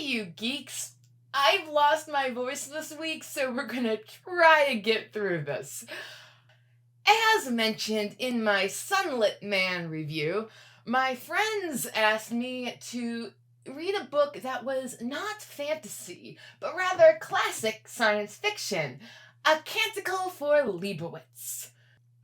you geeks! I've lost my voice this week, so we're gonna try to get through this. As mentioned in my Sunlit Man review, my friends asked me to read a book that was not fantasy, but rather classic science fiction, A Canticle for Leibowitz.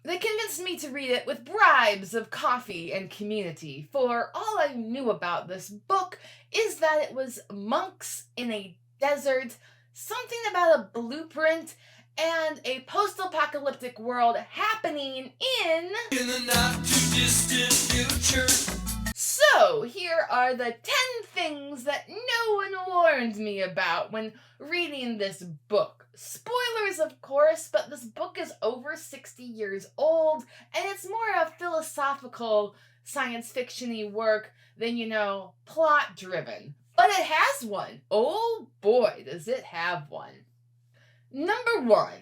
They convinced me to read it with bribes of coffee and community, for all I knew about this book is that it was monks in a desert, something about a blueprint, and a post-apocalyptic world happening in the not-too-distant future. So, here are the 10 things that no one warned me about when reading this book. Spoilers, of course, but this book is over 60 years old, and it's more a philosophical science fiction-y work than, plot-driven. But it has one. Oh boy, does it have one. Number 1.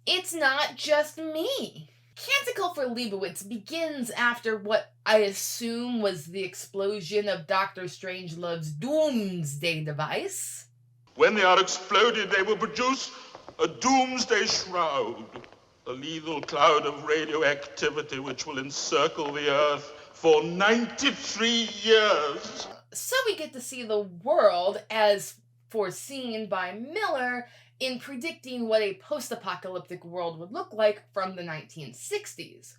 It's not just me. Canticle for Leibowitz begins after what I assume was the explosion of Dr. Strangelove's doomsday device. When they are exploded, they will produce a doomsday shroud, a lethal cloud of radioactivity which will encircle the Earth for 93 years. So we get to see the world as foreseen by Miller in predicting what a post-apocalyptic world would look like from the 1960s.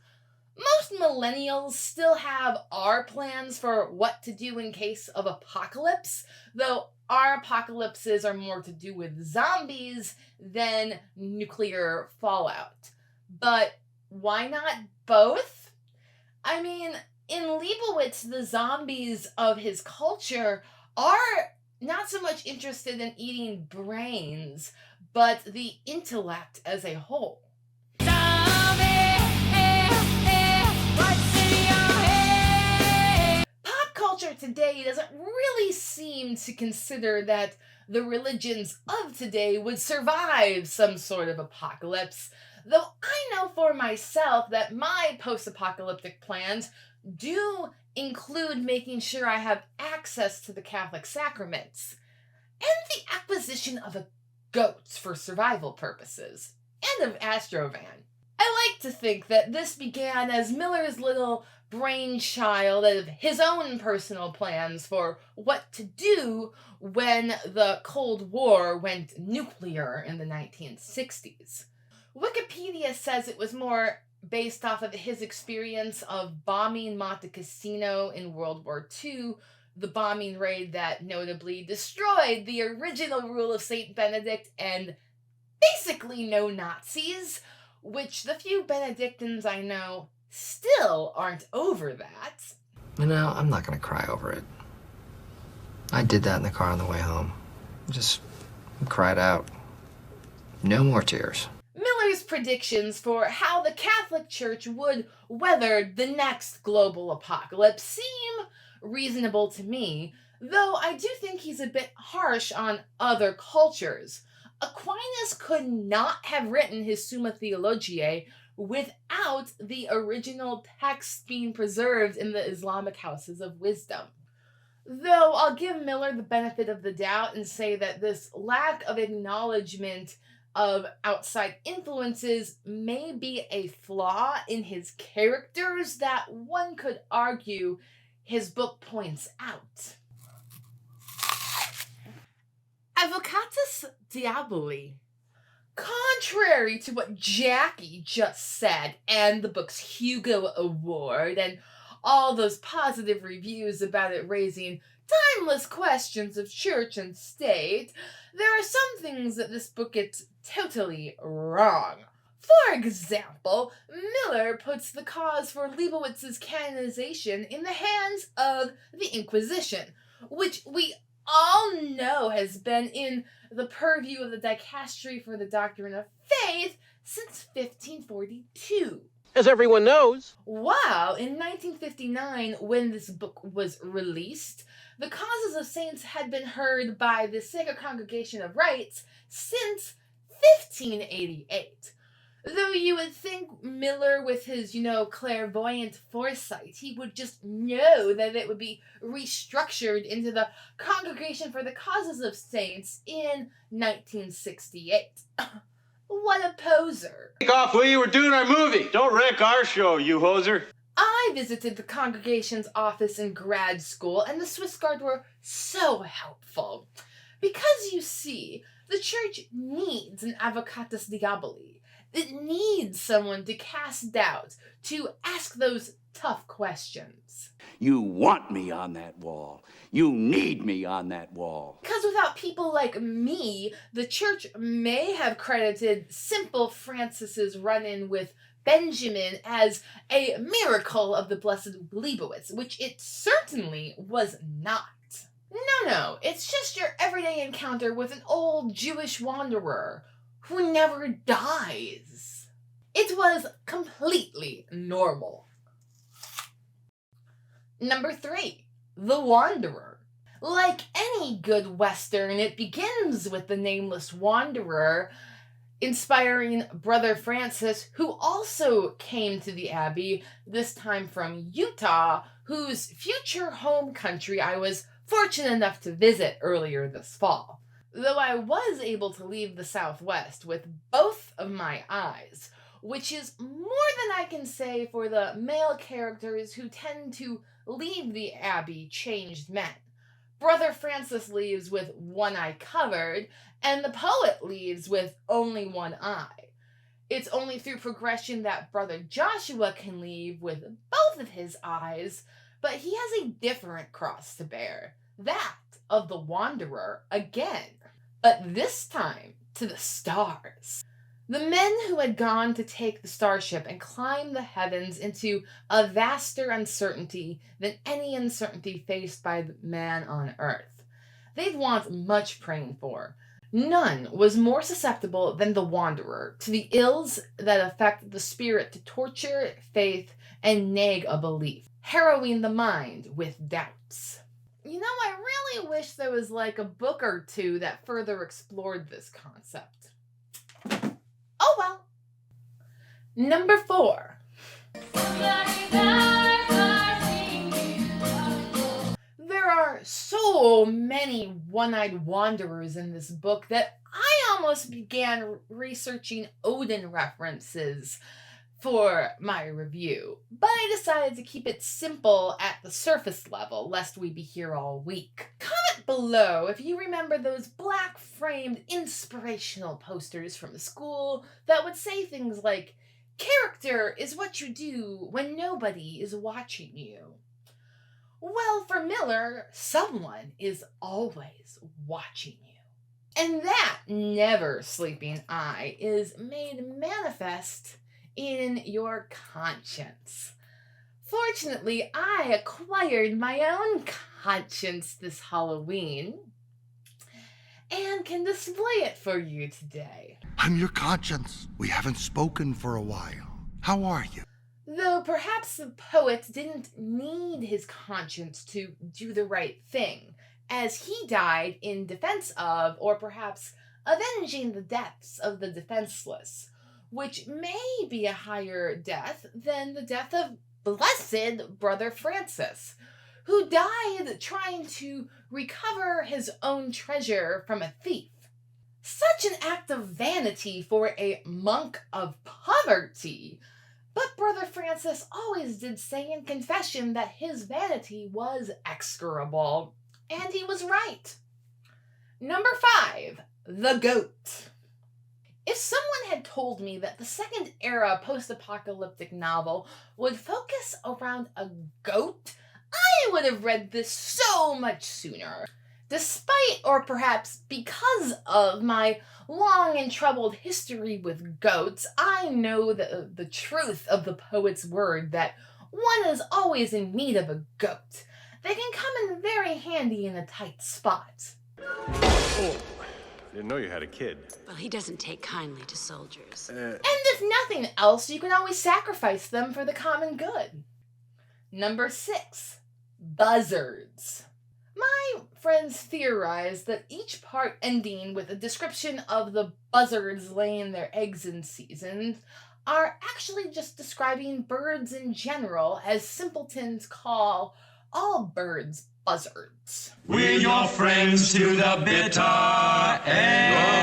Most millennials still have our plans for what to do in case of apocalypse, though our apocalypses are more to do with zombies than nuclear fallout. But why not both? I mean, in Leibowitz, the zombies of his culture are not so much interested in eating brains, but the intellect as a whole. Pop culture today doesn't really seem to consider that the religions of today would survive some sort of apocalypse, though I know for myself that my post-apocalyptic plans do include making sure I have access to the Catholic sacraments, and the acquisition of a goat for survival purposes, and of Astrovan. I like to think that this began as Miller's little brainchild of his own personal plans for what to do when the Cold War went nuclear in the 1960s. Wikipedia says it was more based off of his experience of bombing Monte Cassino in World War II, the bombing raid that notably destroyed the original rule of St. Benedict and basically no Nazis, which the few Benedictines I know still aren't over that. I'm not gonna cry over it. I did that in the car on the way home. Just cried out. No more tears. Miller's predictions for how the Catholic Church would weather the next global apocalypse seem reasonable to me, though I do think he's a bit harsh on other cultures. Aquinas could not have written his Summa Theologiae without the original text being preserved in the Islamic houses of wisdom. Though I'll give Miller the benefit of the doubt and say that this lack of acknowledgement of outside influences may be a flaw in his characters that one could argue his book points out. Advocatus Diaboli. Contrary to what Jackie just said and the book's Hugo Award and all those positive reviews about it raising timeless questions of church and state, there are some things that this book gets totally wrong. For example, Miller puts the cause for Leibowitz's canonization in the hands of the Inquisition, which we all know has been in the purview of the Dicastery for the Doctrine of Faith since 1542. As everyone knows. While in 1959, when this book was released, the causes of saints had been heard by the Sacred Congregation of Rites since 1588. Though you would think Miller, with his, clairvoyant foresight, he would just know that it would be restructured into the Congregation for the Causes of Saints in 1968. What a poser. Take off, will you? We're doing our movie. Don't wreck our show, you hoser. I visited the congregation's office in grad school, and the Swiss Guard were so helpful. Because, you see, the church needs an avocatus diaboli. It needs someone to cast doubt, to ask those tough questions. You want me on that wall. You need me on that wall. Because without people like me, the church may have credited simple Francis's run-in with Benjamin as a miracle of the blessed Leibowitz, which it certainly was not. No, it's just your everyday encounter with an old Jewish wanderer who never dies. It was completely normal. Number 3, The Wanderer. Like any good Western, it begins with the nameless wanderer, inspiring Brother Francis, who also came to the Abbey, this time from Utah, whose future home country I was fortunate enough to visit earlier this fall. Though I was able to leave the Southwest with both of my eyes, which is more than I can say for the male characters who tend to leave the Abbey changed men. Brother Francis leaves with one eye covered, and the poet leaves with only one eye. It's only through progression that Brother Joshua can leave with both of his eyes, but he has a different cross to bear, that of the wanderer again, but this time to the stars. The men who had gone to take the starship and climb the heavens into a vaster uncertainty than any uncertainty faced by man on earth. They'd want much praying for. None was more susceptible than the wanderer to the ills that affect the spirit to torture faith and nag a belief, harrowing the mind with doubts. I really wish there was like a book or two that further explored this concept. Oh well. Number 4. There are so many one-eyed wanderers in this book that I almost began researching Odin references for my review, but I decided to keep it simple at the surface level, lest we be here all week. Comment below if you remember those black-framed inspirational posters from school that would say things like, "Character is what you do when nobody is watching you." Well, for Miller, someone is always watching you. And that never-sleeping eye is made manifest in your conscience. Fortunately, I acquired my own conscience this Halloween and can display it for you today. I'm your conscience. We haven't spoken for a while. How are you? Though perhaps the poet didn't need his conscience to do the right thing, as he died in defense of, or perhaps avenging the deaths of the defenseless, which may be a higher death than the death of blessed Brother Francis, who died trying to recover his own treasure from a thief. Such an act of vanity for a monk of poverty, but Brother Francis always did say in confession that his vanity was execrable, and he was right. Number 5, The Goat. If someone had told me that the second era post-apocalyptic novel would focus around a goat, I would have read this so much sooner. Despite, or perhaps because of, my long and troubled history with goats, I know the truth of the poet's word that one is always in need of a goat. They can come in very handy in a tight spot. Oh. Didn't know you had a kid. Well, he doesn't take kindly to soldiers. And if nothing else, you can always sacrifice them for the common good. Number 6, Buzzards. My friends theorize that each part ending with a description of the buzzards laying their eggs in season are actually just describing birds in general, as simpletons call all birds buzzards. We're your friends to the bitter end.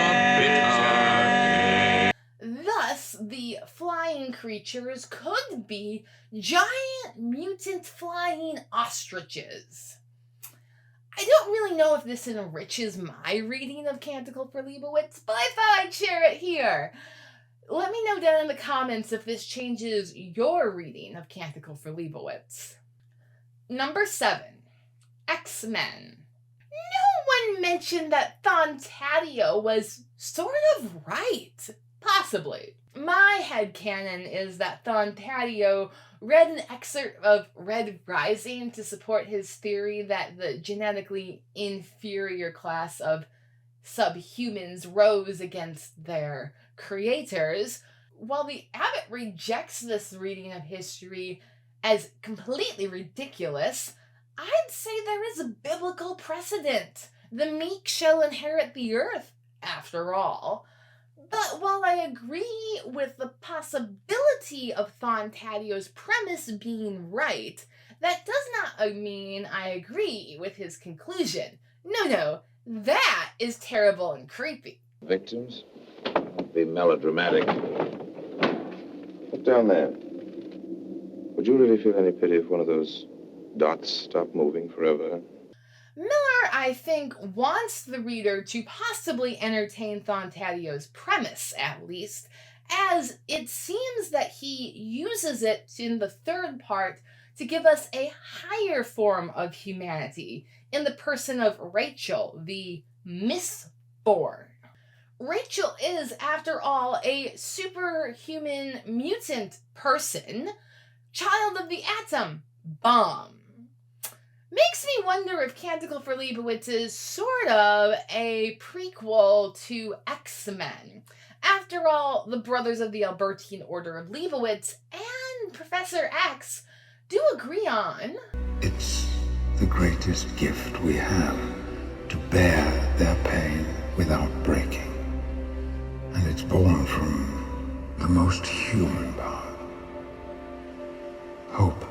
Thus, the flying creatures could be giant mutant flying ostriches. I don't really know if this enriches my reading of Canticle for Leibowitz, but I thought I'd share it here. Let me know down in the comments if this changes your reading of Canticle for Leibowitz. Number 7. X-Men. No one mentioned that Thontatio was sort of right. Possibly. My headcanon is that Thontatio read an excerpt of Red Rising to support his theory that the genetically inferior class of subhumans rose against their creators. While the abbot rejects this reading of history as completely ridiculous, I'd say there is a biblical precedent. The meek shall inherit the earth, after all. But while I agree with the possibility of Thontatio's premise being right, that does not mean I agree with his conclusion. No, that is terrible and creepy. Victims? Be melodramatic. Look down there. Would you really feel any pity if one of those dots stopped moving forever? Miller, I think, wants the reader to possibly entertain Thontatio's premise, at least, as it seems that he uses it in the third part to give us a higher form of humanity in the person of Rachel, the misborn. Rachel is, after all, a superhuman mutant person, child of the atom bomb. Makes me wonder if Canticle for Leibowitz is sort of a prequel to X-Men. After all, the Brothers of the Albertine Order of Leibowitz and Professor X do agree on... It's the greatest gift we have, to bear their pain without breaking. And it's born from the most human part. Hope.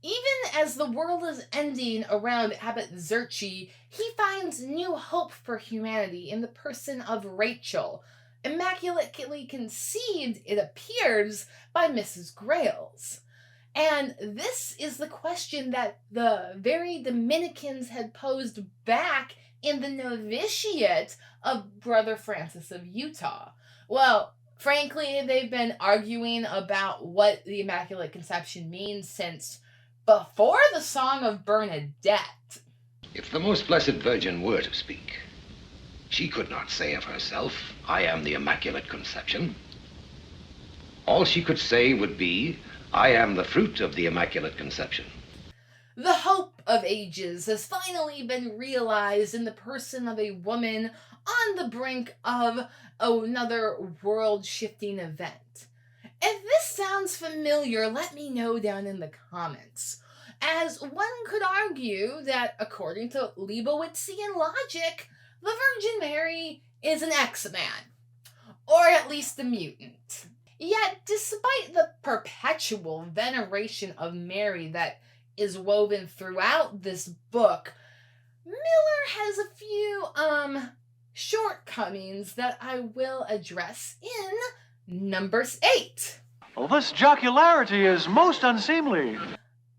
Even as the world is ending around Abbot Zurchi, he finds new hope for humanity in the person of Rachel, immaculately conceived, it appears, by Mrs. Grayles. And this is the question that the very Dominicans had posed back in the novitiate of Brother Francis of Utah. Well, frankly, they've been arguing about what the Immaculate Conception means since before the Song of Bernadette. If the Most Blessed Virgin were to speak, she could not say of herself, I am the Immaculate Conception. All she could say would be, I am the fruit of the Immaculate Conception. The hope of ages has finally been realized in the person of a woman on the brink of another world-shifting event. If this sounds familiar, let me know down in the comments, as one could argue that, according to Leibowitzian logic, the Virgin Mary is an X-Man, or at least a mutant. Yet, despite the perpetual veneration of Mary that is woven throughout this book, Miller has a few, shortcomings that I will address in number 8. Well, this jocularity is most unseemly.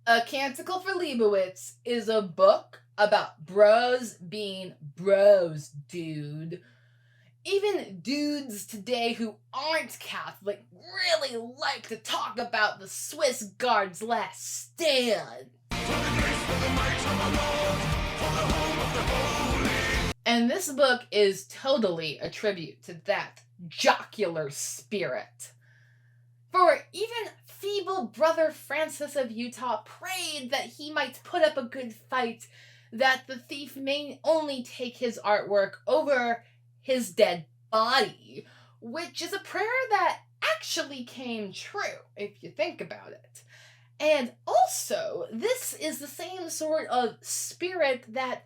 A Canticle for Leibowitz is a book about bros being bros, dude. Even dudes today who aren't Catholic really like to talk about the Swiss Guard's last stand. And this book is totally a tribute to that jocular spirit. For even feeble Brother Francis of Utah prayed that he might put up a good fight, that the thief may only take his artwork over his dead body, which is a prayer that actually came true, if you think about it. And also, this is the same sort of spirit that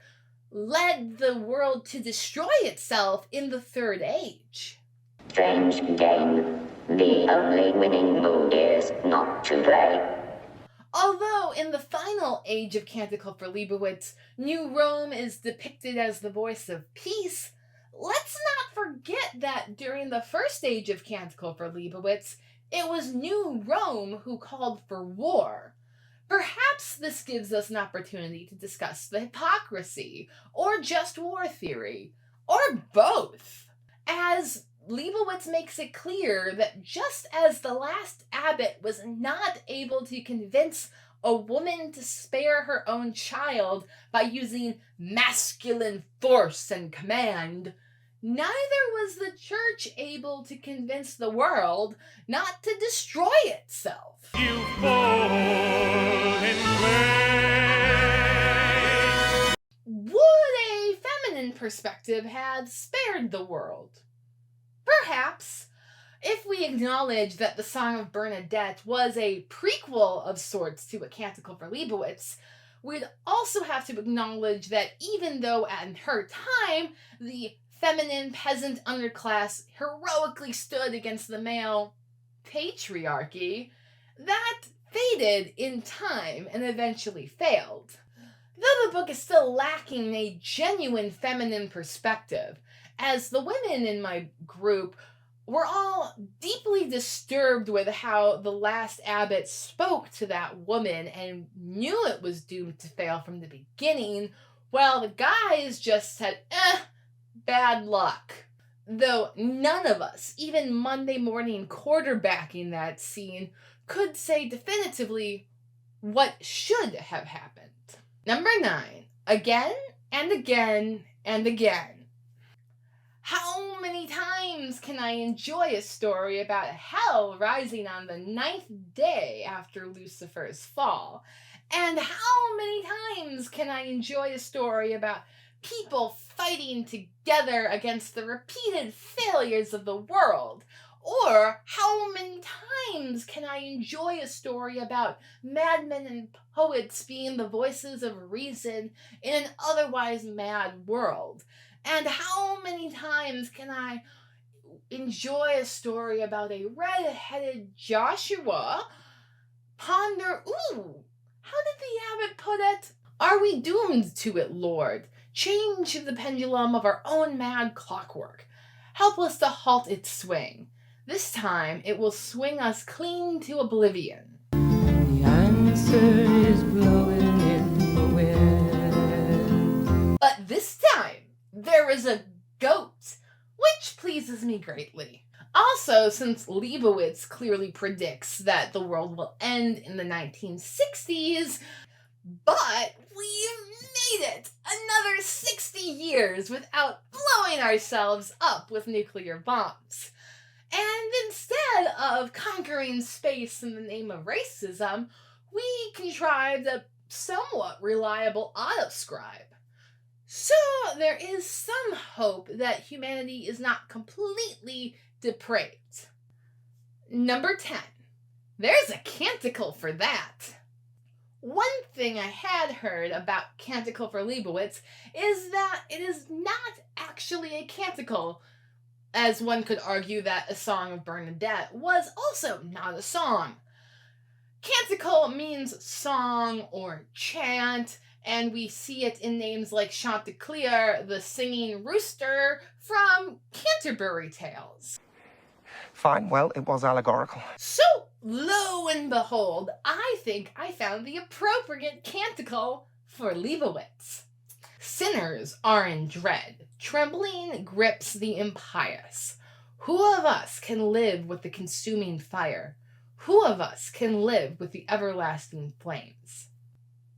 led the world to destroy itself in the Third Age. Strange game. The only winning move is not to play. Although in the final age of Canticle for Leibowitz, New Rome is depicted as the voice of peace, let's not forget that during the first age of Canticle for Leibowitz, it was New Rome who called for war. Perhaps this gives us an opportunity to discuss the hypocrisy, or just war theory, or both, as Leibowitz makes it clear that just as the last abbot was not able to convince a woman to spare her own child by using masculine force and command, neither was the church able to convince the world not to destroy itself. You fall in grace. Would a feminine perspective have spared the world? Perhaps, if we acknowledge that the Song of Bernadette was a prequel of sorts to A Canticle for Leibowitz, we'd also have to acknowledge that even though at her time the feminine peasant underclass heroically stood against the male patriarchy, that faded in time and eventually failed. Though the book is still lacking a genuine feminine perspective, as the women in my group were all deeply disturbed with how the last abbot spoke to that woman and knew it was doomed to fail from the beginning, while the guys just said, bad luck. Though none of us, even Monday morning quarterbacking that scene, could say definitively what should have happened. Number 9. Again and again and again. How many times can I enjoy a story about hell rising on the 9th day after Lucifer's fall? And how many times can I enjoy a story about people fighting together against the repeated failures of the world? Or how many times can I enjoy a story about madmen and poets being the voices of reason in an otherwise mad world? And how many times can I enjoy a story about a red-headed Joshua ponder, how did the abbot put it? Are we doomed to it, Lord? Change the pendulum of our own mad clockwork. Help us to halt its swing. This time, it will swing us clean to oblivion. The answer is blowing in the wind. But this time, there is a goat, which pleases me greatly. Also, since Leibowitz clearly predicts that the world will end in the 1960s, but we've made it another 60 years without blowing ourselves up with nuclear bombs. And instead of conquering space in the name of racism, we contrived a somewhat reliable autoscribe. So there is some hope that humanity is not completely depraved. Number 10. There's a canticle for that. One thing I had heard about Canticle for Leibowitz is that it is not actually a canticle, as one could argue that A Song of Bernadette was also not a song. Canticle means song or chant, and we see it in names like Chanticleer, the singing rooster from Canterbury Tales. Fine, well, it was allegorical. So, lo and behold, I think I found the appropriate canticle for Leibowitz. Sinners are in dread. Trembling grips the impious. Who of us can live with the consuming fire? Who of us can live with the everlasting flames?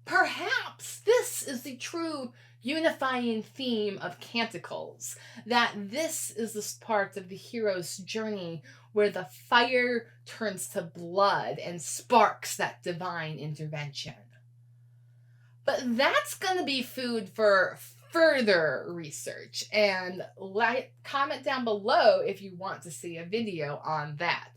Perhaps this is the true unifying theme of canticles, that this is the part of the hero's journey where the fire turns to blood and sparks that divine intervention. But that's going to be food for further research, and comment down below if you want to see a video on that.